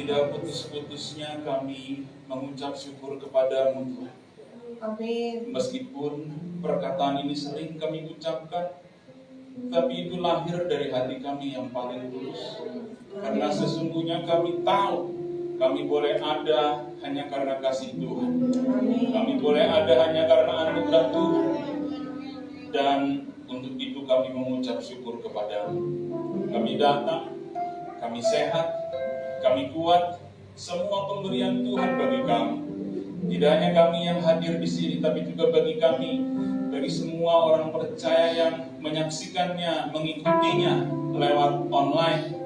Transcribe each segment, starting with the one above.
tidak putus-putusnya kami mengucap syukur kepadamu Tuhan. Amin. Meskipun perkataan ini sering kami ucapkan, tapi itu lahir dari hati kami yang paling tulus. Karena sesungguhnya kami tahu kami boleh ada hanya karena kasih Tuhan. Kami boleh ada hanya karena anugerah Tuhan. Dan untuk itu kami mengucap syukur kepadamu. Kami datang, kami sehat, kami kuat, semua pemberian Tuhan bagi kami. Tidak hanya kami yang hadir di sini, tapi juga bagi kami, bagi semua orang percaya yang menyaksikannya, mengikutinya lewat online.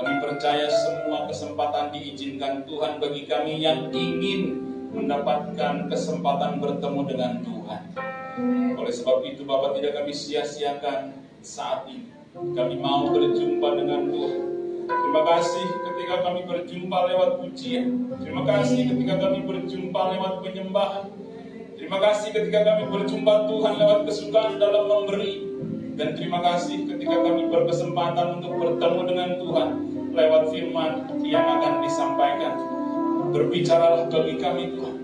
Kami percaya semua kesempatan diizinkan Tuhan bagi kami yang ingin mendapatkan kesempatan bertemu dengan Tuhan. Oleh sebab itu Bapak, tidak kami sia-siakan saat ini. Kami mau berjumpa dengan Tuhan. Terima kasih ketika kami berjumpa lewat pujian. Terima kasih ketika kami berjumpa lewat penyembahan. Terima kasih ketika kami berjumpa Tuhan lewat kesukaan dalam memberi. Dan terima kasih ketika kami berkesempatan untuk bertemu dengan Tuhan lewat firman yang akan disampaikan. Berbicaralah bagi kami Tuhan.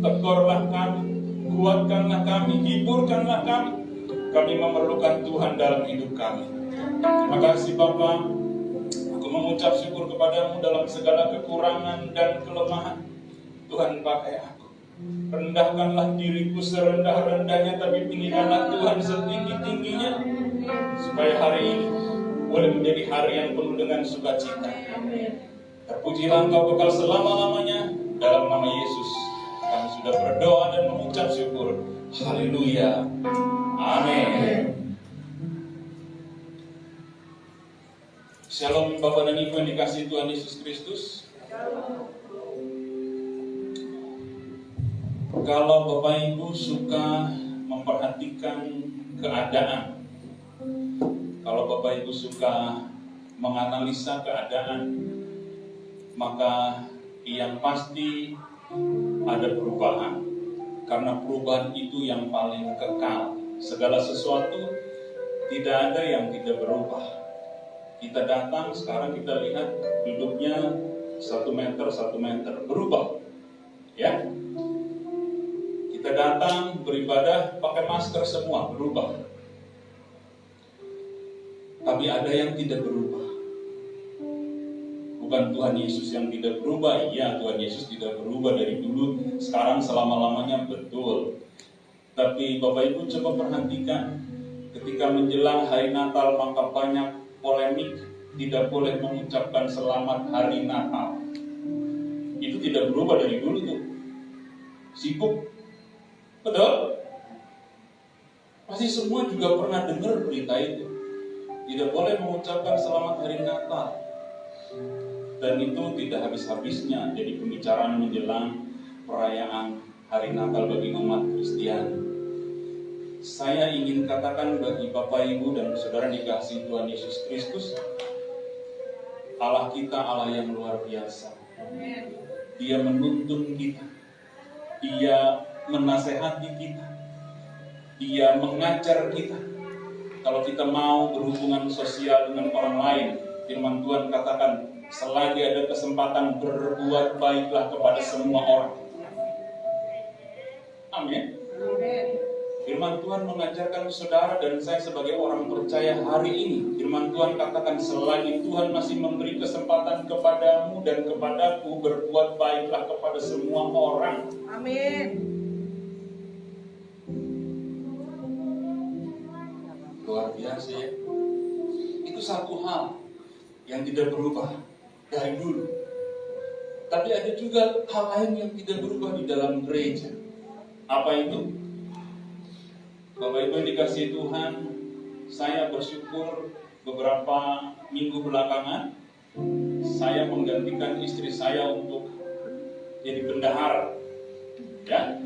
Tegurlah kami, kuatkanlah kami, hiburkanlah kami. Kami memerlukan Tuhan dalam hidup kami. Terima kasih Bapa. Aku mengucap syukur kepadamu dalam segala kekurangan dan kelemahan. Tuhan pakai aku. Rendahkanlah diriku serendah-rendahnya, tapi tinggikanlah Tuhan setinggi-tingginya. Supaya hari ini boleh menjadi hari yang penuh dengan sukacita. Terpujilah Engkau kekal selama-lamanya. Dalam nama Yesus kami sudah berdoa dan mengucap syukur. Haleluya. Amin. Shalom Bapak dan Ibu yang dikasihi Tuhan Yesus Kristus. Kalau Bapak Ibu suka memperhatikan keadaan, kalau Bapak Ibu suka menganalisa keadaan, maka yang pasti ada perubahan. Karena perubahan itu yang paling kekal. Segala sesuatu tidak ada yang tidak berubah. Kita datang, sekarang kita lihat duduknya 1 meter berubah, ya. Kita datang beribadah pakai masker semua, berubah. Tapi ada yang tidak berubah. Bukan Tuhan Yesus yang tidak berubah. Iya, Tuhan Yesus tidak berubah dari dulu, sekarang selama-lamanya, betul. Tapi Bapak Ibu coba perhatikan, ketika menjelang hari Natal maka banyak polemik, tidak boleh mengucapkan selamat hari Natal. Itu tidak berubah dari dulu tuh. Sibuk. Betul? Pasti semua juga pernah dengar berita itu. Tidak boleh mengucapkan selamat hari Natal. Dan itu tidak habis-habisnya jadi pembicaraan menjelang perayaan hari Natal bagi umat Kristiani. Saya ingin katakan bagi Bapak Ibu dan Saudara dikasihi Tuhan Yesus Kristus, Allah kita Allah yang luar biasa. Dia menuntun kita, Dia menasehati kita, Dia mengajar kita. Kalau kita mau berhubungan sosial dengan orang lain, firman Tuhan katakan, selagi ada kesempatan berbuat baiklah kepada semua orang. Amin. Firman Tuhan mengajarkan saudara dan saya sebagai orang percaya hari ini. Firman Tuhan katakan, selagi Tuhan masih memberi kesempatan kepadamu dan kepadaku, berbuat baiklah kepada semua orang. Amin. Luar biasa ya. Itu satu hal yang tidak berubah dari dulu. Tapi ada juga hal lain yang tidak berubah di dalam gereja. Apa itu? Bapak Ibu yang dikasihi Tuhan, saya bersyukur beberapa minggu belakangan saya menggantikan istri saya untuk jadi bendahara, ya,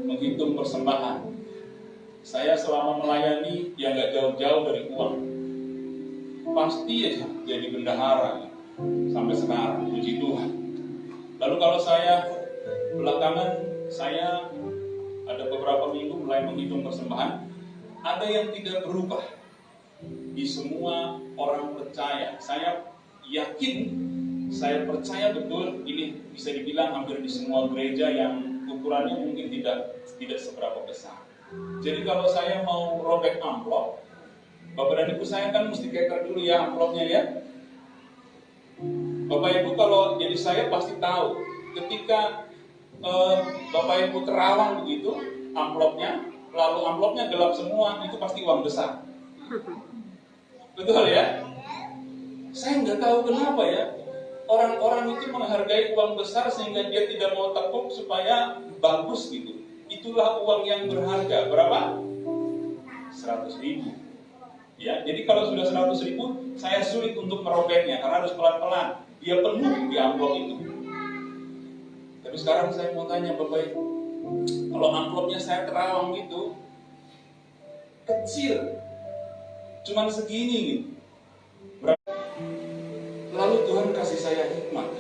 menghitung persembahan. Saya selama melayani ya nggak jauh-jauh dari uang, pasti aja jadi bendahara sampai sekarang, puji Tuhan. Lalu kalau saya belakangan saya ada beberapa minggu mulai menghitung persembahan, ada yang tidak berubah di semua orang percaya. Saya yakin Saya percaya betul ini bisa dibilang hampir di semua gereja yang ukurannya mungkin tidak seberapa besar. Jadi kalau saya mau robek amplop, Bapak dan Ibu saya kan mesti keker dulu ya amplopnya ya. Bapak Ibu kalau jadi saya pasti tahu ketika Bapak Ibu terawang begitu amplopnya, lalu amplopnya gelap semua, itu pasti uang besar. Betul ya? Saya nggak tahu kenapa ya. Orang-orang itu menghargai uang besar sehingga dia tidak mau tekuk supaya bagus gitu. Itulah uang yang berharga. Berapa? 100.000. Ya, jadi kalau sudah 100.000, saya sulit untuk merobeknya karena harus pelan-pelan. Dia penuh di amplop itu. Tapi sekarang saya mau tanya Bapak Ibu, kalau amplopnya saya terawang gitu, kecil, cuman segini gitu. Lalu Tuhan kasih saya hikmat.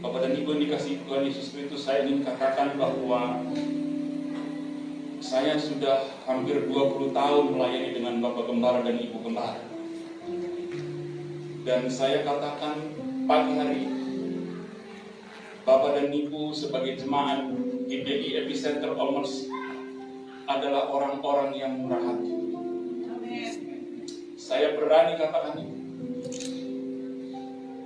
Bapak dan Ibu yang dikasih Tuhan Yesus Kristus, saya ingin katakan bahwa saya sudah hampir 20 tahun melayani dengan Bapak Gembala dan Ibu Gembala. Dan saya katakan pagi hari ini, Bapak dan Ibu sebagai jemaat GBI Epicenter Olmers adalah orang-orang yang murah hati. Saya berani katakan ini.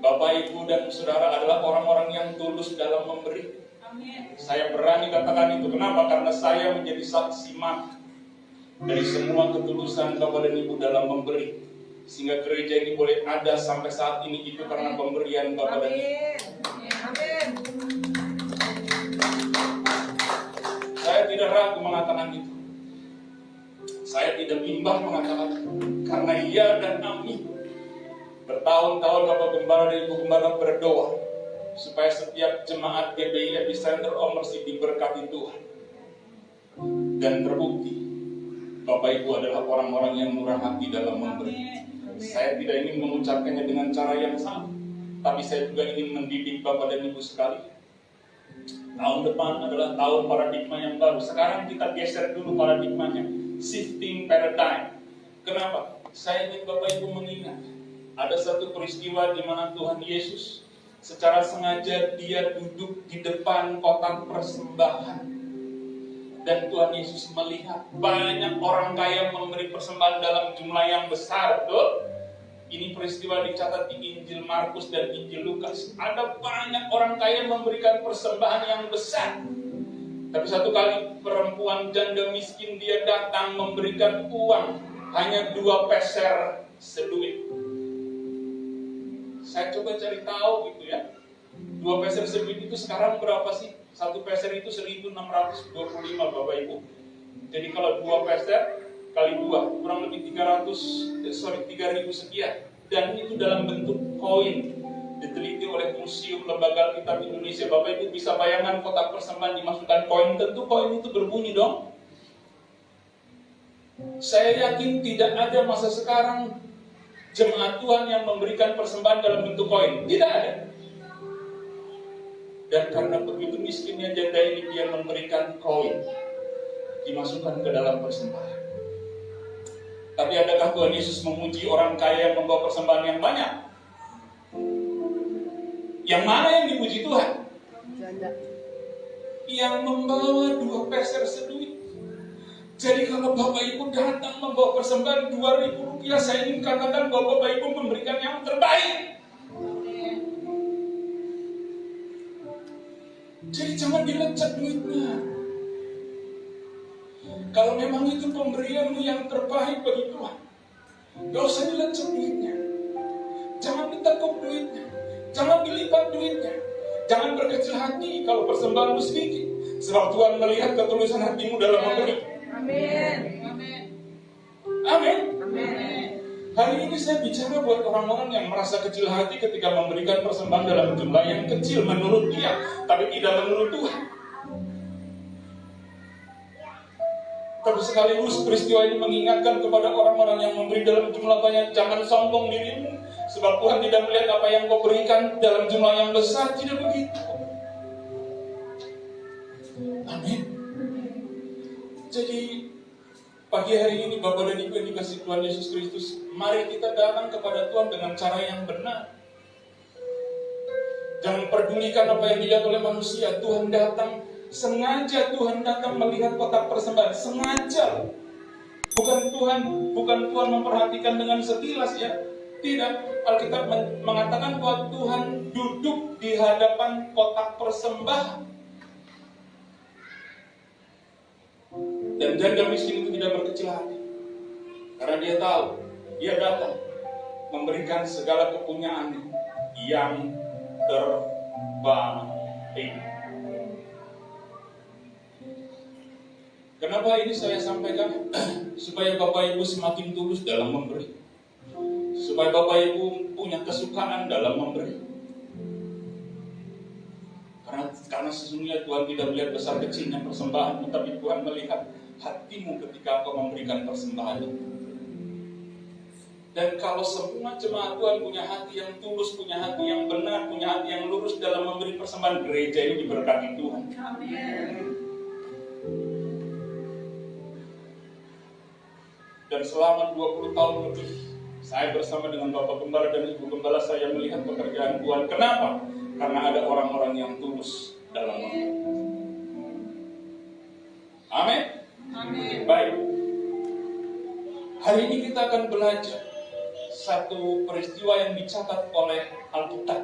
Bapak, Ibu, dan Saudara adalah orang-orang yang tulus dalam memberi. Saya berani katakan itu. Kenapa? Karena saya menjadi saksi mata dari semua ketulusan Bapak dan Ibu dalam memberi. Sehingga gereja ini boleh ada sampai saat ini itu karena pemberian Bapak dan Ibu. Saya tidak ragu mengatakan itu. Saya tidak bimbang mengatakan itu. Karena iya dan amin. Bertahun-tahun Bapak Gembala dan Ibu Gembala berdoa supaya setiap jemaat GBI Epicenter Olmers diberkati Tuhan. Dan terbukti Bapak Ibu adalah orang-orang yang murah hati dalam memberi. Saya tidak ingin mengucapkannya dengan cara yang sama, tapi saya juga ingin mendidik Bapak dan Ibu sekali. Tahun depan adalah tahun paradigma yang baru. Sekarang kita geser dulu paradigmanya, shifting paradigm. Kenapa? Saya ingin Bapak Ibu mengingat ada satu peristiwa di mana Tuhan Yesus secara sengaja dia duduk di depan kotak persembahan. Dan Tuhan Yesus melihat banyak orang kaya memberi persembahan dalam jumlah yang besar, betul? Ini peristiwa dicatat di Injil Markus dan Injil Lukas. Ada banyak orang kaya memberikan persembahan yang besar. Tapi satu kali perempuan janda miskin dia datang memberikan uang hanya 2 peser seduit. Saya coba cari tahu gitu ya. 2 peser seduit itu sekarang berapa sih? 1 peser itu 1.625 Bapak Ibu. Jadi kalau 2 peser kali 2 kurang lebih 3.000 sekian. Dan itu dalam bentuk koin. Diteliti oleh Museum Lembaga Alkitab Indonesia. Bapak Ibu bisa bayangkan kotak persembahan dimasukkan koin, tentu koin itu berbunyi dong. Saya yakin tidak ada masa sekarang jemaat Tuhan yang memberikan persembahan dalam bentuk koin. Tidak ada. Dan karena begitu miskinnya janda ini, dia memberikan koin. Dimasukkan ke dalam persembahan. Tapi adakah Tuhan Yesus memuji orang kaya yang membawa persembahan yang banyak? Yang mana yang dipuji Tuhan? Janda. Yang membawa 2 peser seduit. Jadi kalau Bapak Ibu datang membawa persembahan 2.000 rupiah, saya ingin katakan bahwa Bapak Ibu memberikan yang terbaik. Jadi jangan dilecek duitnya. Kalau memang itu pemberianmu yang terbaik bagi Tuhan, gak usah dilecek duitnya. Jangan ditekuk duitnya. Jangan dilipat duitnya. Jangan berkecil hati kalau persembahanmu sedikit. Sebab Tuhan melihat ketulusan hatimu dalam memberi. Amin. Amin. Amin. Hari ini saya bicara buat orang-orang yang merasa kecil hati ketika memberikan persembahan dalam jumlah yang kecil menurut dia, tapi tidak menurut Tuhan. Tapi sekaligus peristiwa ini mengingatkan kepada orang-orang yang memberi dalam jumlah banyak, jangan sombong dirimu, sebab Tuhan tidak melihat apa yang kau berikan dalam jumlah yang besar, tidak begitu. Amin. Jadi pagi hari ini Bapak dan Ibu yang dikasih Tuhan Yesus Kristus, mari kita datang kepada Tuhan dengan cara yang benar. Jangan pedulikan apa yang dilihat oleh manusia. Tuhan datang, sengaja Tuhan datang melihat kotak persembahan, sengaja. Bukan Tuhan memperhatikan dengan sekilas ya. Tidak, Alkitab mengatakan bahwa Tuhan duduk di hadapan kotak persembahan. Dan janda miskin itu tidak berkecil hati. Karena dia tahu, dia datang memberikan segala kepunyaannya yang terbaik. Kenapa ini saya sampaikan? Supaya Bapak Ibu semakin tulus dalam memberi. Supaya Bapak Ibu punya kesukaan dalam memberi. Karena sesungguhnya Tuhan tidak melihat besar kecilnya persembahan, tetapi Tuhan melihat hatimu ketika kau memberikan persembahan itu. Dan kalau semua jemaat Tuhan punya hati yang tulus, punya hati yang benar, punya hati yang lurus dalam memberi persembahan, gereja ini diberkati Tuhan. Amin. Dan selama 20 tahun lebih, saya bersama dengan Bapak Gembala dan Ibu Gembala, saya melihat pekerjaan Tuhan. Kenapa? Karena ada orang-orang yang tulus dalam memberi. Amin. Amin. Baik. Hari ini kita akan belajar satu peristiwa yang dicatat oleh Alkitab.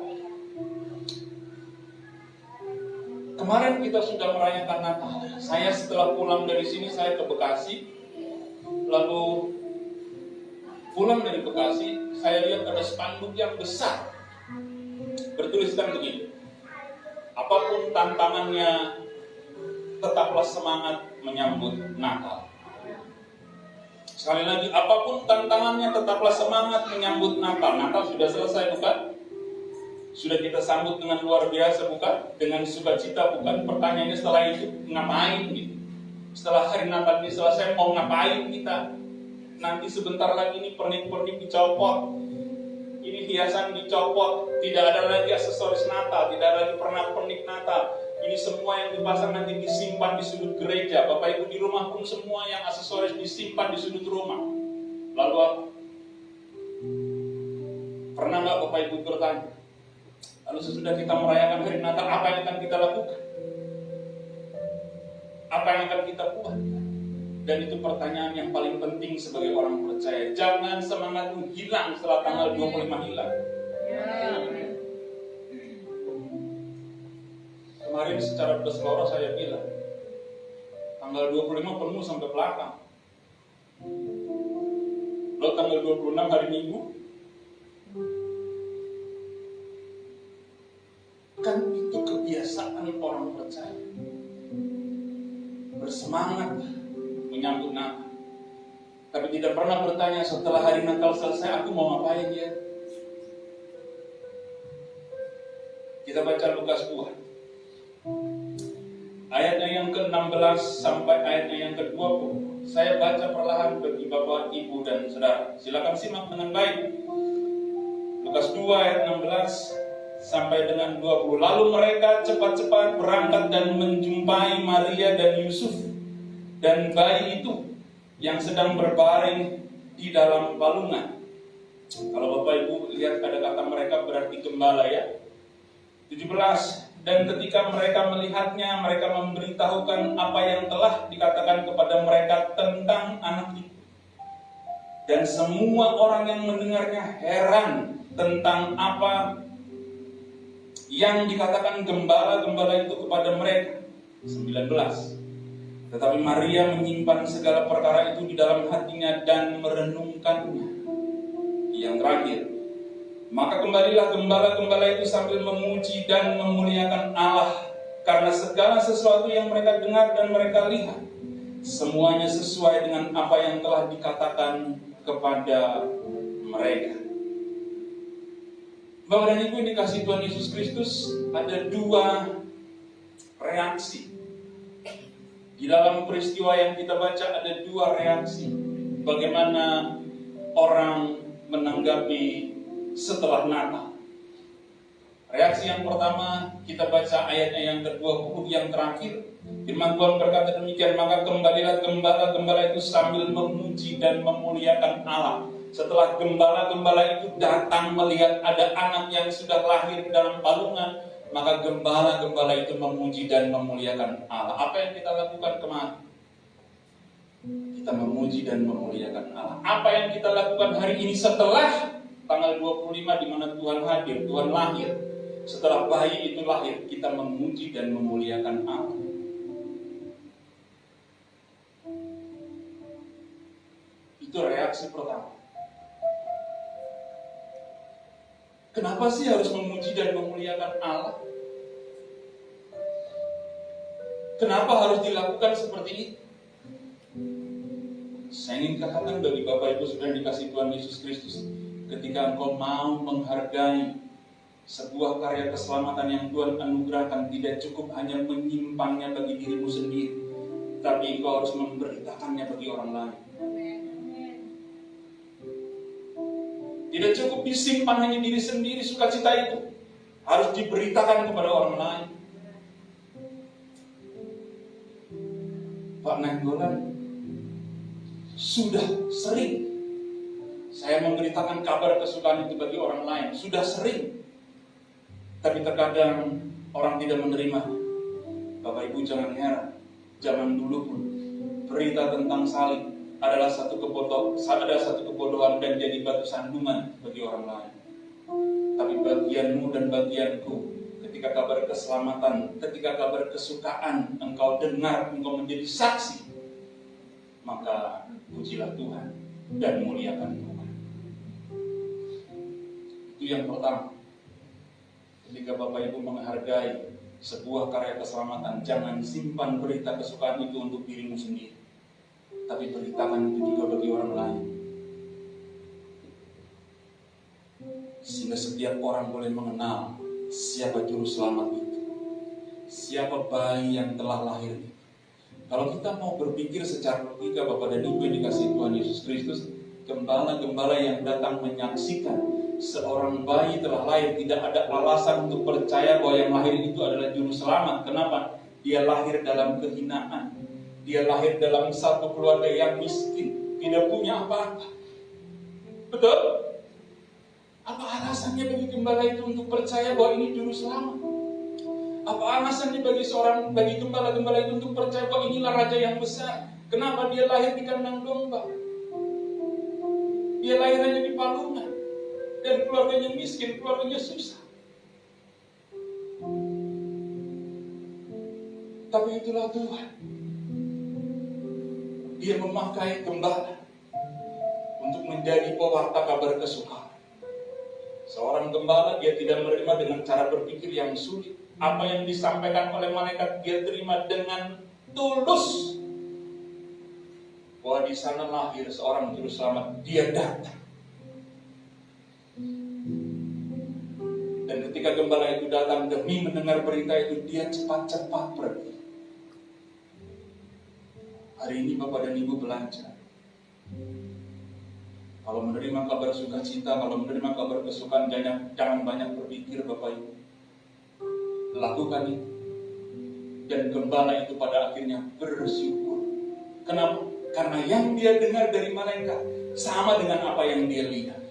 Kemarin kita sudah merayakan Natal. Saya setelah pulang dari sini, saya ke Bekasi. Lalu pulang dari Bekasi, saya lihat ada spanduk yang besar. Bertuliskan begini: apapun tantangannya, tetaplah semangat menyambut Natal. Sekali lagi, apapun tantangannya, tetaplah semangat menyambut Natal. Natal sudah selesai, bukan? Sudah kita sambut dengan luar biasa, bukan? Dengan sukacita, bukan? Pertanyaannya setelah itu, ngapain gitu? Setelah hari Natal ini selesai, mau ngapain kita? Nanti sebentar lagi ini pernik-pernik dicopot, ini hiasan dicopot, tidak ada lagi aksesoris Natal, tidak ada lagi pernak-pernik Natal. Ini semua yang dipasang nanti disimpan di sudut gereja. Bapak Ibu di rumah pun semua yang aksesoris disimpan di sudut rumah. Lalu apa? Pernah nggak Bapak Ibu bertanya? Lalu sesudah kita merayakan hari Natal, apa yang akan kita lakukan? Apa yang akan kita buat? Dan itu pertanyaan yang paling penting sebagai orang percaya. Jangan semangatmu hilang setelah tanggal 25 hilang. Kemarin secara berseloroh saya bilang, tanggal 25 penuh sampai belakang. Lalu tanggal 26 hari Minggu, kan itu kebiasaan orang percaya. Bersemangat menyambut Natal. Tapi tidak pernah bertanya setelah hari Natal selesai, aku mau ngapain ya? Kita baca Lukas 2. Ayatnya yang ke-16 sampai ayatnya yang ke-20. Saya baca perlahan bagi Bapak, Ibu, dan Saudara. Silakan simak dengan baik. Lukas 2 ayat 16 sampai dengan 20. Lalu mereka cepat-cepat berangkat dan menjumpai Maria dan Yusuf dan bayi itu yang sedang berbaring di dalam palungan. Kalau Bapak Ibu lihat ada kata mereka berarti gembala ya. 17. Dan ketika mereka melihatnya, mereka memberitahukan apa yang telah dikatakan kepada mereka tentang anak itu. Dan semua orang yang mendengarnya heran tentang apa yang dikatakan gembala-gembala itu kepada mereka. 19. Tetapi Maria menyimpan segala perkara itu di dalam hatinya dan merenungkannya. Yang terakhir, maka kembalilah gembala-gembala itu sambil memuji dan memuliakan Allah, karena segala sesuatu yang mereka dengar dan mereka lihat, semuanya sesuai dengan apa yang telah dikatakan kepada mereka. Bapak dan Ibu yang dikasihi Tuhan Yesus Kristus, ada dua reaksi. Di dalam peristiwa yang kita baca ada dua reaksi. Bagaimana orang menanggapi setelah Natal. Reaksi yang pertama, kita baca ayatnya yang ke-20 yang terakhir. Firman Tuhan berkata demikian, maka kembalilah gembala-gembala itu sambil memuji dan memuliakan Allah. Setelah gembala-gembala itu datang melihat ada anak yang sudah lahir dalam palungan, Maka gembala-gembala itu memuji dan memuliakan Allah. Apa yang kita lakukan kemarin? Kita memuji dan memuliakan Allah. Apa yang kita lakukan hari ini setelah tanggal 25 di mana Tuhan hadir, Tuhan lahir. Setelah bayi itu lahir, kita memuji dan memuliakan Allah. Itu reaksi pertama. Kenapa sih harus memuji dan memuliakan Allah? Kenapa harus dilakukan seperti itu? Saya ingin katakan bagi Bapak Ibu Saudara dikasih Tuhan Yesus Kristus, ketika engkau mau menghargai sebuah karya keselamatan yang Tuhan anugerahkan, tidak cukup hanya menyimpannya bagi dirimu sendiri, tapi engkau harus memberitakannya bagi orang lain. Tidak cukup disimpan hanya diri sendiri, sukacita itu harus diberitakan kepada orang lain. Pak Nainggolan, sudah sering saya memberitakan kabar kesukaan itu bagi orang lain, sudah sering. Tapi terkadang orang tidak menerima. Bapak Ibu jangan heran, zaman dulu pun berita tentang salib adalah satu kebodohan dan jadi batu sandungan bagi orang lain. Tapi bagianmu dan bagianku, ketika kabar keselamatan, ketika kabar kesukaan engkau dengar, engkau menjadi saksi, maka pujilah Tuhan dan muliakan Tuhan. Itu yang pertama. Ketika Bapak Ibu menghargai sebuah karya keselamatan, jangan simpan berita kesukaan itu untuk dirimu sendiri, tapi beritakan itu juga bagi orang lain. Sehingga setiap orang boleh mengenal siapa juru selamat itu, siapa bayi yang telah lahir itu. Kalau kita mau berpikir secara logika, Bapak dan Ibu yang dikasihi Tuhan Yesus Kristus, gembala-gembala yang datang menyaksikan seorang bayi telah lahir, tidak ada alasan untuk percaya bahwa yang lahir itu adalah juru selamat. Kenapa? Dia lahir dalam kehinaan. Dia lahir dalam satu keluarga yang miskin, tidak punya apa-apa. Betul? Apa alasannya bagi gembala itu untuk percaya bahwa ini juru selamat? Apa alasannya bagi gembala-gembala itu untuk percaya bahwa inilah raja yang besar? Kenapa dia lahir di kandang domba? Dia lahir hanya di palungan, dan keluarganya miskin, keluarganya susah. Tapi itulah Tuhan. Dia memakai gembala untuk menjadi pewarta kabar kesukaan. Seorang gembala, dia tidak menerima dengan cara berpikir yang sulit. Apa yang disampaikan oleh malaikat dia terima dengan tulus. Bahwa di sana lahir seorang juru selamat, dia datang. Dan ketika gembala itu datang demi mendengar berita itu, dia cepat-cepat pergi. Hari ini Bapak dan Ibu belajar. Kalau menerima kabar sukacita, kalau menerima kabar kesukaan, jangan banyak berpikir Bapak Ibu. Lakukan itu. Dan gembala itu pada akhirnya bersyukur. Kenapa? Karena yang dia dengar dari malaikat sama dengan apa yang dia lihat.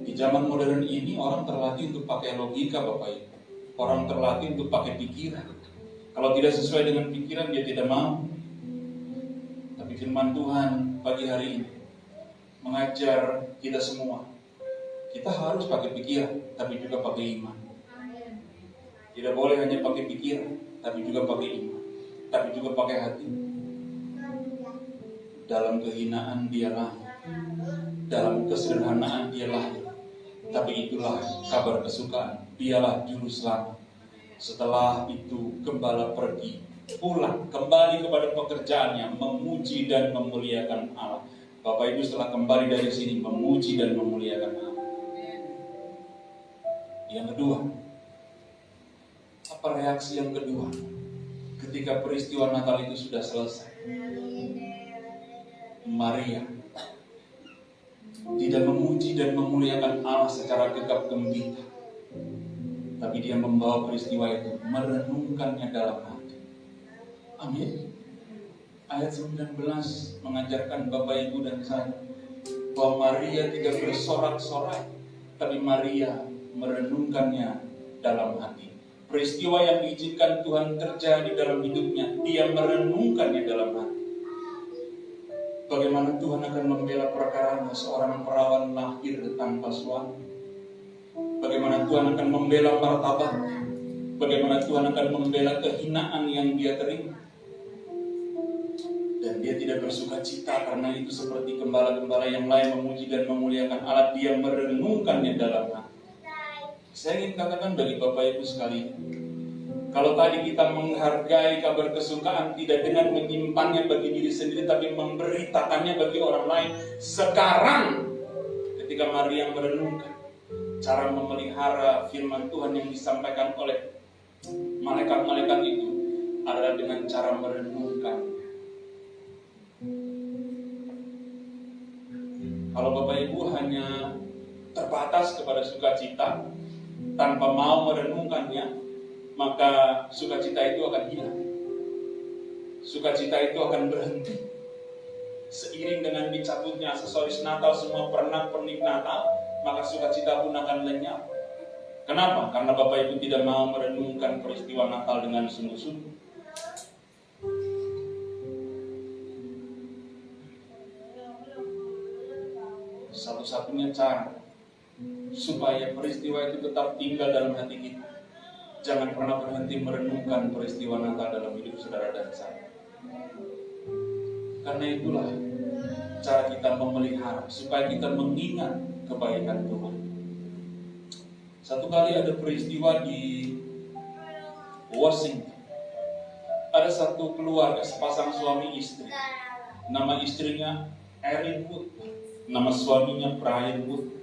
Di zaman modern ini orang terlatih untuk pakai logika Bapak Ibu. Orang terlatih untuk pakai pikiran. Kalau tidak sesuai dengan pikiran dia tidak mau. Tapi firman Tuhan pagi hari ini mengajar kita semua. Kita harus pakai pikiran, tapi juga pakai iman. Tidak boleh hanya pakai pikiran, tapi juga pakai iman, tapi juga pakai hati. Dalam kehinaan dia lahir, dalam kesederhanaan dia lahir. Tapi itulah kabar kesukaan, dialah juru selamat. Setelah itu gembala pergi, pulang, kembali kepada pekerjaannya, memuji dan memuliakan Allah. Bapak Ibu setelah kembali dari sini, memuji dan memuliakan Allah. Yang kedua, apa reaksi yang kedua ketika peristiwa Natal itu sudah selesai? Maria tidak memuji dan memuliakan Allah secara gegap gembira, tapi dia membawa peristiwa itu, merenungkannya dalam hati. Amin. Ayat 19 mengajarkan Bapak Ibu dan saya, bahwa Maria tidak bersorak-sorai, tapi Maria merenungkannya dalam hati. Peristiwa yang diizinkan Tuhan terjadi dalam hidupnya, dia merenungkannya dalam hati. Bagaimana Tuhan akan membela perkara seorang perawan lahir tanpa suami? Bagaimana Tuhan akan membela martabat? Bagaimana Tuhan akan membela kehinaan yang dia terima? Dan dia tidak bersuka cita karena itu, seperti gembala-gembala yang lain memuji dan memuliakan Allah, dia merenungkannya dalam hati. Saya ingin katakan bagi Bapak Ibu sekalian, kalau tadi kita menghargai kabar kesukaan tidak dengan menyimpannya bagi diri sendiri, tapi memberitakannya bagi orang lain. Sekarang ketika Maria merenungkan cara memelihara firman Tuhan yang disampaikan oleh malaikat-malaikat itu adalah dengan cara merenungkan. Kalau Bapak Ibu hanya terbatas kepada sukacita tanpa mau merenungkannya, maka sukacita itu akan hilang. Sukacita itu akan berhenti. Seiring dengan dicabutnya aksesoris Natal, semua pernak-pernik Natal, maka sukacita pun akan lenyap. Kenapa? Karena Bapak Ibu tidak mau merenungkan peristiwa Natal dengan sungguh-sungguh. Satu-satunya cara supaya peristiwa itu tetap tinggal dalam hati kita, jangan pernah berhenti merenungkan peristiwa Natal dalam hidup saudara dan saya. Karena itulah cara kita memelihara, supaya kita mengingat kebaikan Tuhan. Satu kali ada peristiwa di Washington. Ada satu keluarga, sepasang suami istri. Nama istrinya Erin Wood, nama suaminya Brian Wood.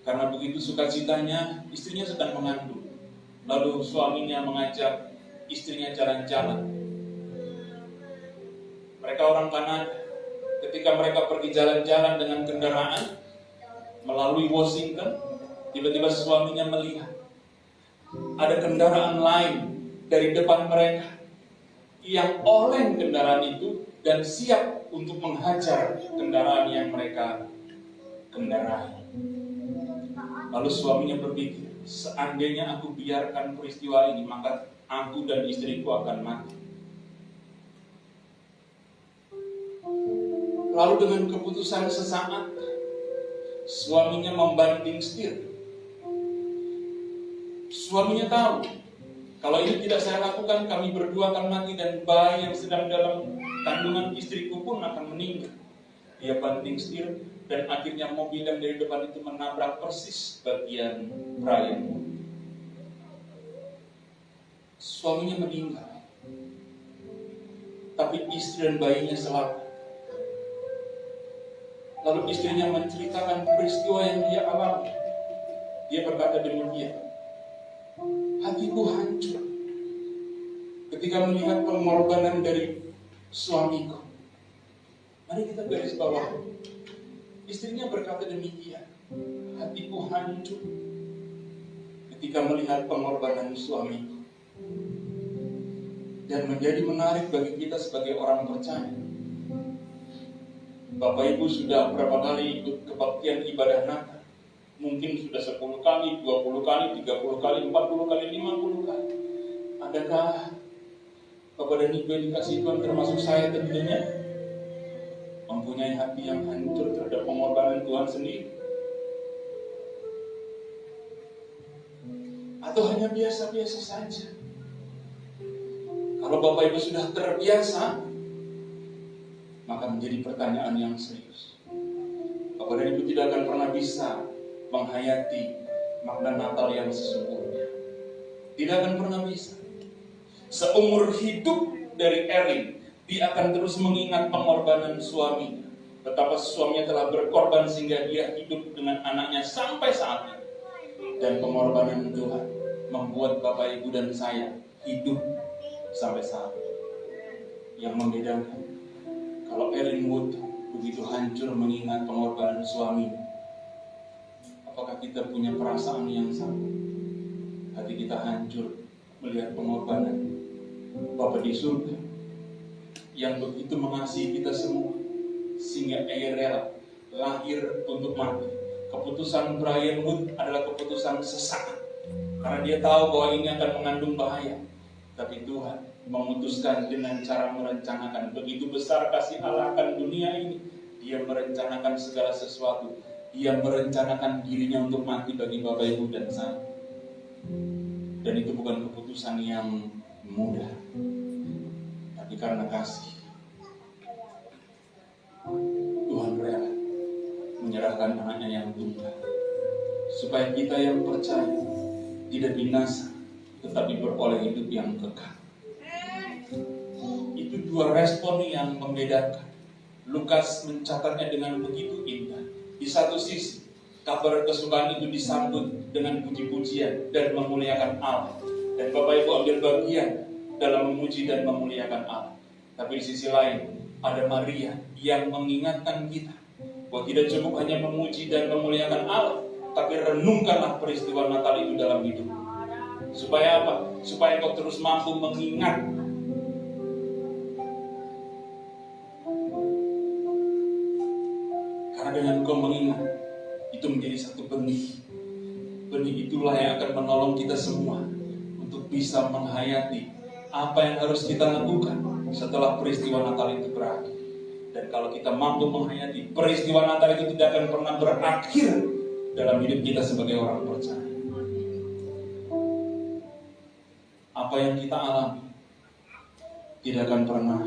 Karena begitu sukacitanya, istrinya sedang mengandung. Lalu suaminya mengajak istrinya jalan-jalan. Mereka orang Kanada. Ketika mereka pergi jalan-jalan dengan kendaraan melalui Washington, tiba-tiba suaminya melihat ada kendaraan lain dari depan mereka yang oleng kendaraan itu dan siap untuk menghajar kendaraan yang mereka kendarai. Lalu suaminya berpikir, seandainya aku biarkan peristiwa ini, maka aku dan istriku akan mati. Lalu dengan keputusan sesaat, suaminya membanting setir. Suaminya tahu, kalau ini tidak saya lakukan, kami berdua akan mati dan bayi yang sedang dalam kandungan istriku pun akan meninggal. Dia banting setir dan akhirnya mobil yang dari depan itu menabrak persis bagian Brian. Suaminya meninggal, tapi istri dan bayinya selamat. Lalu istrinya menceritakan peristiwa yang dia alami. Dia berkata demikian, hatiku hancur ketika melihat pengorbanan dari suamiku. Mari kita garis bawah. Istrinya berkata demikian, hatiku hancur ketika melihat pengorbanan suamiku. Dan menjadi menarik bagi kita sebagai orang percaya. Bapak Ibu sudah berapa kali ikut kebaktian ibadah Natal? Mungkin sudah 10 kali, 20 kali, 30 kali, 40 kali, 50 kali. Adakah Bapak dan Ibu yang dikasih Tuhan, termasuk saya tentunya, mempunyai hati yang hancur terhadap pengorbanan Tuhan sendiri? Atau hanya biasa-biasa saja? Kalau Bapak Ibu sudah terbiasa, maka menjadi pertanyaan yang serius. Bapak dan Ibu tidak akan pernah bisa menghayati makna Natal yang sesungguhnya. Tidak akan pernah bisa. Seumur hidup dari Erin, dia akan terus mengingat pengorbanan suaminya. Betapa suaminya telah berkorban sehingga dia hidup dengan anaknya sampai saat ini. Dan pengorbanan Tuhan membuat Bapak Ibu dan saya hidup sampai saat ini. Yang membedakan, kalau Erin Wood begitu hancur mengingat pengorbanan suami, apakah kita punya perasaan yang sama? Hati kita hancur melihat pengorbanan Bapa di surga yang begitu mengasihi kita semua, sehingga ia rela lahir untuk mati. Keputusan Brian Wood adalah keputusan sesaat, karena dia tahu bahwa ini akan mengandung bahaya. Tapi Tuhan memutuskan dengan cara merencanakan. Begitu besar kasih Allah akan dunia ini, Dia merencanakan segala sesuatu. Dia merencanakan dirinya untuk mati bagi Bapak, Ibu, dan saya. Dan itu bukan keputusan yang mudah, tapi karena kasih, Tuhan rela menyerahkan anaknya yang tunggal, supaya kita yang percaya tidak binasa, tetapi beroleh hidup yang kekal. Itu dua respon yang membedakan. Lukas mencatatnya dengan begitu indah. Di satu sisi, kabar kesukaan itu disambut dengan puji-pujian dan memuliakan Allah. Dan Bapak Ibu ambil bagian dalam memuji dan memuliakan Allah. Tapi di sisi lain, ada Maria yang mengingatkan kita bahwa tidak cukup hanya memuji dan memuliakan Allah, tapi renungkanlah peristiwa Natal itu dalam hidup. Supaya apa? Supaya kau terus mampu mengingat. Karena dengan kau mengingat, itu menjadi satu benih. Benih itulah yang akan menolong kita semua untuk bisa menghayati apa yang harus kita lakukan setelah peristiwa Natal itu berakhir. Dan kalau kita mampu menghayati, peristiwa Natal itu tidak akan pernah berakhir dalam hidup kita sebagai orang percaya. Apa yang kita alami tidak akan pernah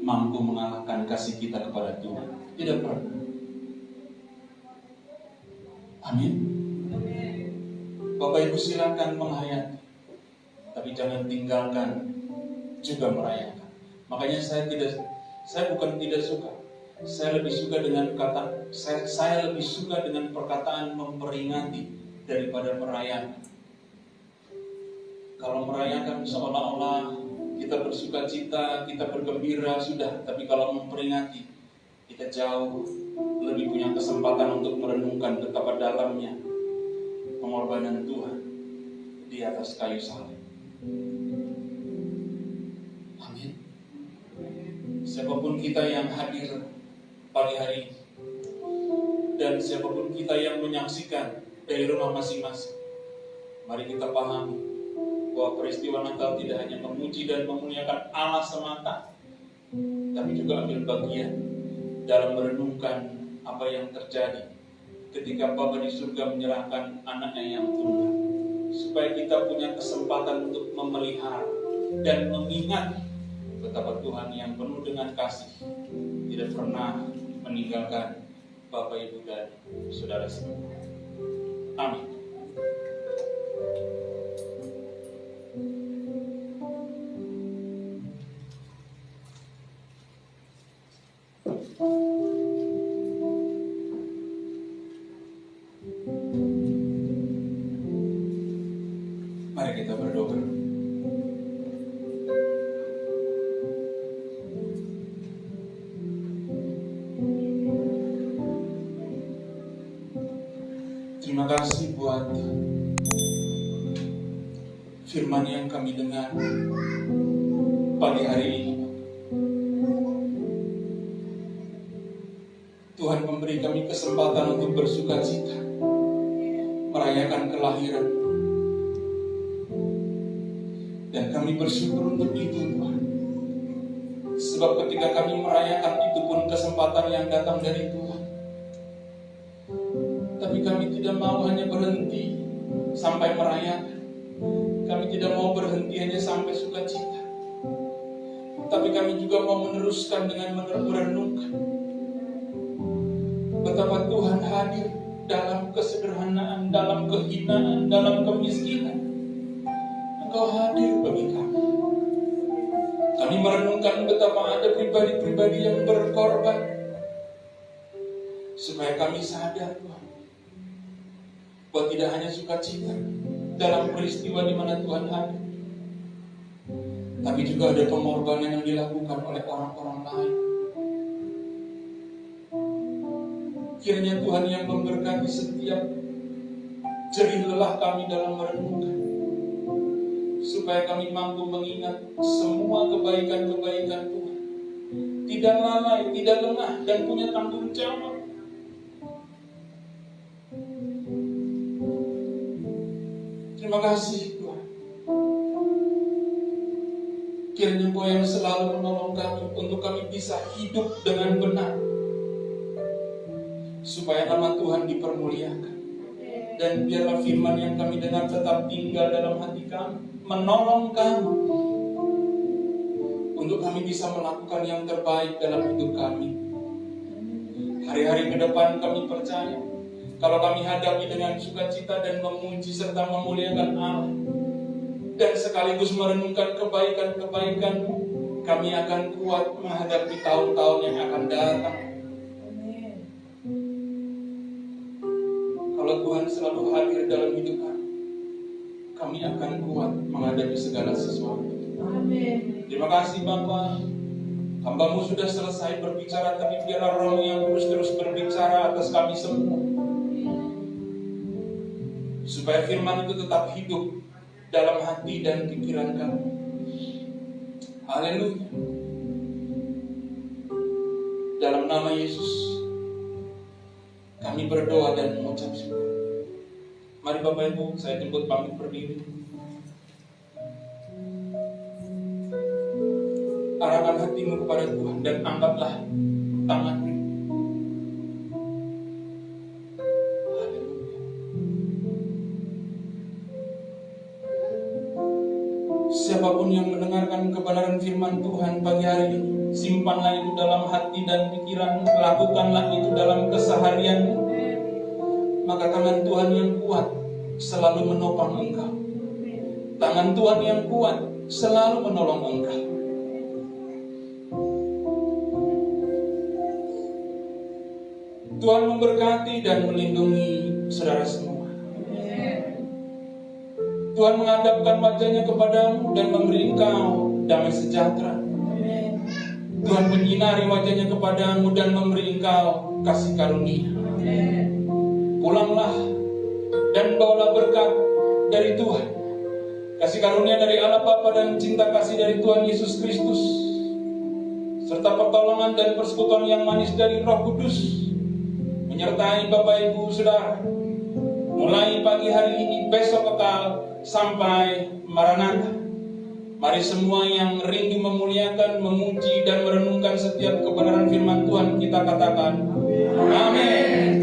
mampu mengalahkan kasih kita kepada Tuhan. Tidak pernah. Amin. Bapak Ibu silakan menghayati, tapi jangan tinggalkan juga merayakan. Makanya saya bukan tidak suka. Saya lebih suka dengan saya lebih suka dengan perkataan memperingati daripada merayakan. Kalau merayakan seolah-olah kita bersuka cita, kita bergembira sudah, tapi kalau memperingati, kita jauh lebih punya kesempatan untuk merenungkan betapa dalamnya pengorbanan Tuhan di atas kayu salib. Amin. Siapapun kita yang hadir pagi hari ini, dan siapapun kita yang menyaksikan dari rumah masing-masing, mari kita pahami bahwa peristiwa Natal tidak hanya memuji dan memuliakan Allah semata, tapi juga ambil bagian dalam merenungkan apa yang terjadi ketika Bapa di surga menyerahkan anaknya yang tunggal, supaya kita punya kesempatan untuk memelihara dan mengingat betapa Tuhan yang penuh dengan kasih tidak pernah meninggalkan Bapak, Ibu, dan saudara semua. Amin. Mari kita berdoa. Terima kasih buat firman yang kami dengar pagi hari ini. Tuhan memberi kami kesempatan untuk bersuka cita, merayakan kelahiran. Dan kami bersyukur untuk itu, Tuhan. Sebab ketika kami merayakan itu pun kesempatan yang datang dari Tuhan. Tapi kami tidak mau hanya berhenti sampai merayakan. Kami tidak mau berhenti hanya sampai sukacita. Tapi kami juga mau meneruskan dengan merenungkan betapa Tuhan hadir dalam kesederhanaan, dalam kehinaan, dalam kemiskinan. Engkau hadir bagi kami. Kami merenungkan betapa ada pribadi-pribadi yang berkorban, supaya kami sadar, Tuhan, bahwa tidak hanya sukacita dalam peristiwa di mana Tuhan hadir, tapi juga ada pengorbanan yang dilakukan oleh orang-orang lain. Kiranya Tuhan yang memberkati setiap jerih lelah kami dalam merenungkan, supaya kami mampu mengingat semua kebaikan-kebaikan Tuhan, tidak lalai, tidak lengah, dan punya tanggung jawab Terima kasih Tuhan. Kiranya Engkau yang selalu menolong kami untuk kami bisa hidup dengan benar, supaya nama Tuhan dipermuliakan. Dan biarlah firman yang kami dengar tetap tinggal dalam hati kami, menolong kami untuk kami bisa melakukan yang terbaik dalam hidup kami. Hari-hari ke depan kami percaya, kalau kami hadapi dengan sukacita dan memuji serta memuliakan Allah, dan sekaligus merenungkan kebaikan-kebaikan-Mu, kami akan kuat menghadapi tahun-tahun yang akan datang. Kalau Tuhan selalu hadir dalam hidup kami akan kuat menghadapi segala sesuatu. Amin. Terima kasih Bapa. Hamba-Mu sudah selesai berbicara, tapi biarlah Roh yang terus berbicara atas kami semua, supaya firman itu tetap hidup dalam hati dan pikiran kami. Haleluya. Dalam nama Yesus kami berdoa dan mengucap syukur. Mari Bapak Ibu, saya jemput pamit berdiri. Arahkan hatimu kepada Tuhan dan angkatlah tanganmu. Siapapun yang mendengarkan kebenaran firman Tuhan pagi hari ini, simpanlah itu dalam hati dan pikiran, lakukanlah itu dalam keseharianmu. Maka tangan Tuhan yang kuat selalu menopang engkau. Tangan Tuhan yang kuat selalu menolong engkau. Tuhan memberkati dan melindungi saudara semua. Tuhan menghadapkan wajahnya kepadamu dan memberi engkau damai sejahtera. Tuhan menyinari wajahnya kepadamu dan memberi engkau kasih karunia. Pulanglah dan bawalah berkat dari Tuhan, kasih karunia dari Allah Bapa dan cinta kasih dari Tuhan Yesus Kristus, serta pertolongan dan persekutuan yang manis dari Roh Kudus menyertai Bapak Ibu Saudara mulai pagi hari ini, besok kekal sampai Maranatha. Mari semua yang rindu memuliakan, memuji dan merenungkan setiap kebenaran firman Tuhan, kita katakan amin.